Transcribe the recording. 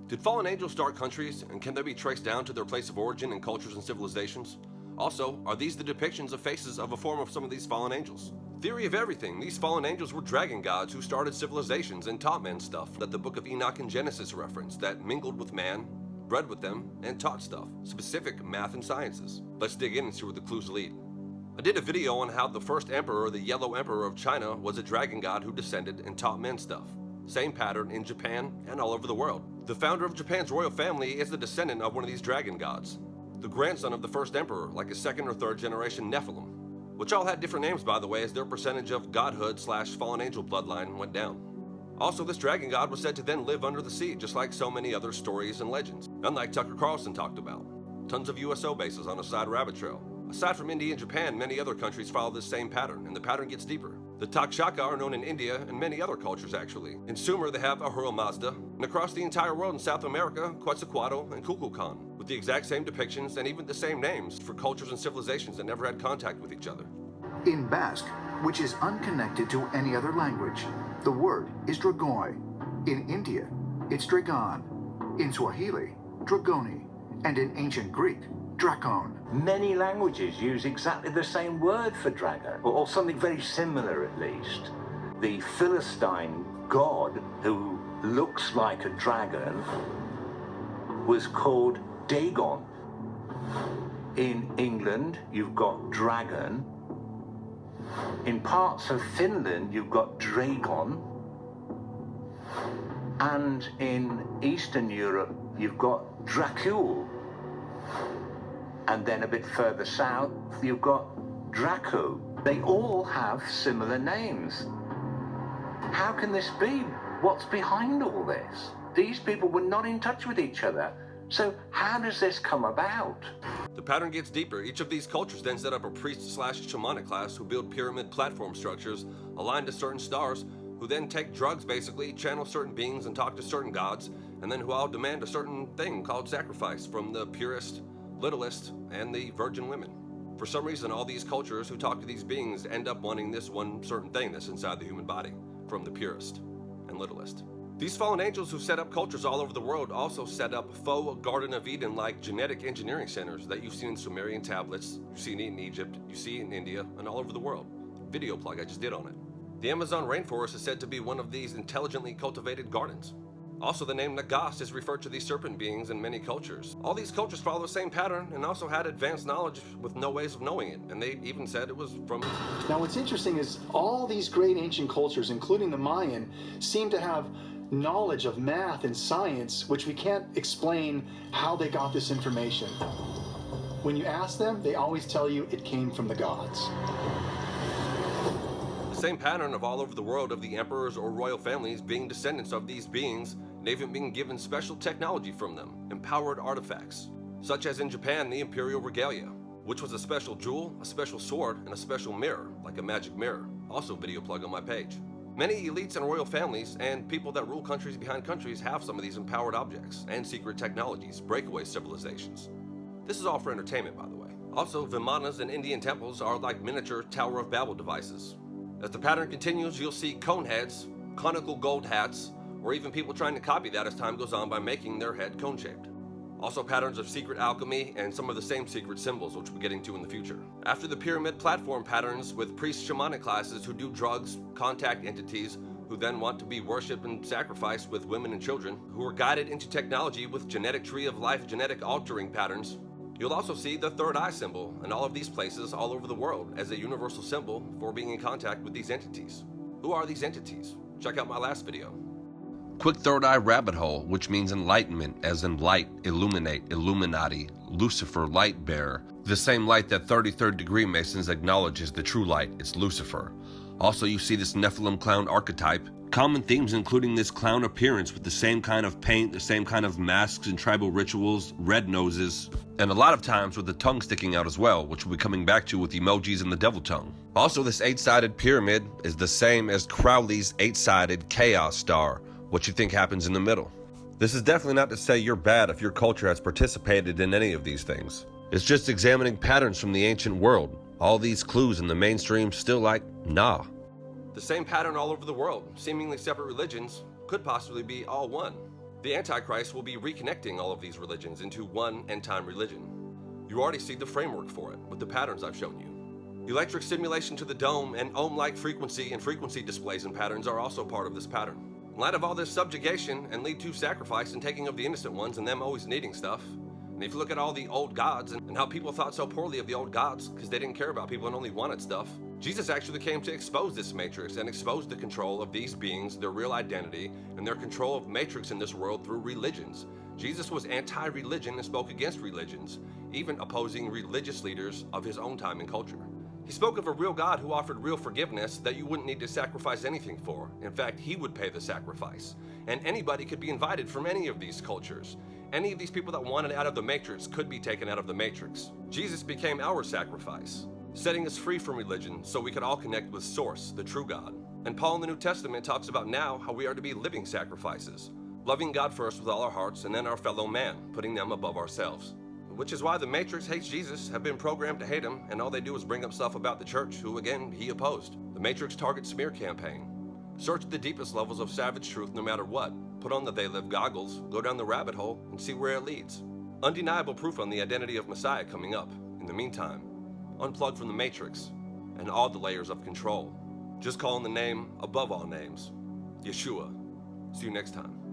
Did fallen angels start countries, and can they be traced down to their place of origin in cultures and civilizations? Also, are these the depictions of faces of a form of some of these fallen angels? Theory of everything, these fallen angels were dragon gods who started civilizations and taught men stuff that the Book of Enoch and Genesis reference, that mingled with man, bred with them, and taught stuff, specific math and sciences. Let's dig in and see where the clues lead. I did a video on how the first emperor, the Yellow Emperor of China, was a dragon god who descended and taught men stuff. Same pattern in Japan and all over the world. The founder of Japan's royal family is the descendant of one of these dragon gods, the grandson of the first emperor, like a second or third generation Nephilim, which all had different names by the way as their percentage of godhood / fallen angel bloodline went down. Also, this dragon god was said to then live under the sea, just like so many other stories and legends, unlike Tucker Carlson talked about. Tons of USO bases on a side rabbit trail. Aside from India and Japan, many other countries follow this same pattern, and the pattern gets deeper. The Takshaka are known in India and many other cultures actually. In Sumer they have Ahura Mazda, and across the entire world in South America, Quetzalcoatl and Kukulkan, with the exact same depictions and even the same names for cultures and civilizations that never had contact with each other. In Basque, which is unconnected to any other language, the word is Dragoi. In India, it's Dragon. In Swahili, Dragoni. And in ancient Greek, Drakon. Many languages use exactly the same word for dragon, or something very similar at least. The Philistine god, who looks like a dragon, was called Dagon. In England, you've got dragon. In parts of Finland, you've got Dragon. And in Eastern Europe, you've got Dracul. And then a bit further south, you've got Draco. They all have similar names. How can this be? What's behind all this? These people were not in touch with each other. So how does this come about? The pattern gets deeper. Each of these cultures then set up a priest / shamanic class who build pyramid platform structures aligned to certain stars, who then take drugs basically, channel certain beings and talk to certain gods, and then who all demand a certain thing called sacrifice from the purest, littlest, and the virgin women. For some reason, all these cultures who talk to these beings end up wanting this one certain thing that's inside the human body, from the purest and littlest. These fallen angels who set up cultures all over the world also set up faux Garden of Eden-like genetic engineering centers that you've seen in Sumerian tablets, you've seen it in Egypt, you see it in India, and all over the world. Video plug I just did on it. The Amazon rainforest is said to be one of these intelligently cultivated gardens. Also, the name Nagas is referred to these serpent beings in many cultures. All these cultures follow the same pattern and also had advanced knowledge with no ways of knowing it, and they even said it was from... Now what's interesting is all these great ancient cultures, including the Mayan, seem to have knowledge of math and science, which we can't explain how they got this information. When you ask them, they always tell you it came from the gods. The same pattern of all over the world of the emperors or royal families being descendants of these beings, and even being given special technology from them, empowered artifacts, such as in Japan the imperial regalia, which was a special jewel, a special sword, and a special mirror, like a magic mirror. Also video plug on my page. Many elites and royal families and people that rule countries behind countries have some of these empowered objects and secret technologies, breakaway civilizations. This is all for entertainment, by the way. Also, Vimanas in Indian temples are like miniature Tower of Babel devices. As the pattern continues, you'll see cone heads, conical gold hats, or even people trying to copy that as time goes on by making their head cone-shaped. Also patterns of secret alchemy and some of the same secret symbols, which we'll get into in the future. After the pyramid platform patterns with priest shamanic classes who do drugs, contact entities, who then want to be worshipped and sacrificed with women and children, who are guided into technology with genetic tree of life, genetic altering patterns. You'll also see the third eye symbol in all of these places all over the world as a universal symbol for being in contact with these entities. Who are these entities? Check out my last video. Quick third eye rabbit hole, which means enlightenment, as in light, illuminate, Illuminati, Lucifer, light bearer. The same light that 33rd degree Masons acknowledge is the true light, it's Lucifer. Also, you see this Nephilim clown archetype. Common themes including this clown appearance with the same kind of paint, the same kind of masks and tribal rituals, red noses, and a lot of times with the tongue sticking out as well, which we'll be coming back to with emojis and the devil tongue. Also, this 8-sided pyramid is the same as Crowley's 8-sided chaos star. What you think happens in the middle. This is definitely not to say you're bad if your culture has participated in any of these things. It's just examining patterns from the ancient world. All these clues in the mainstream still like, nah. The same pattern all over the world, seemingly separate religions, could possibly be all one. The Antichrist will be reconnecting all of these religions into one end-time religion. You already see the framework for it with the patterns I've shown you. Electric stimulation to the dome and ohm-like frequency and frequency displays and patterns are also part of this pattern. In light of all this subjugation and lead to sacrifice and taking of the innocent ones and them always needing stuff, and if you look at all the old gods and how people thought so poorly of the old gods because they didn't care about people and only wanted stuff, Jesus actually came to expose this matrix and expose the control of these beings, their real identity, and their control of matrix in this world through religions. Jesus was anti-religion and spoke against religions, even opposing religious leaders of his own time and culture. He spoke of a real God who offered real forgiveness that you wouldn't need to sacrifice anything for. In fact, he would pay the sacrifice. And anybody could be invited from any of these cultures. Any of these people that wanted out of the matrix could be taken out of the matrix. Jesus became our sacrifice, setting us free from religion so we could all connect with Source, the true God. And Paul in the New Testament talks about now how we are to be living sacrifices, loving God first with all our hearts and then our fellow man, putting them above ourselves. Which is why the Matrix hates Jesus, have been programmed to hate him, and all they do is bring up stuff about the church, who again, he opposed. The Matrix target smear campaign. Search the deepest levels of savage truth no matter what. Put on the They Live goggles, go down the rabbit hole, and see where it leads. Undeniable proof on the identity of Messiah coming up. In the meantime, unplug from the Matrix and all the layers of control. Just calling the name above all names. Yeshua. See you next time.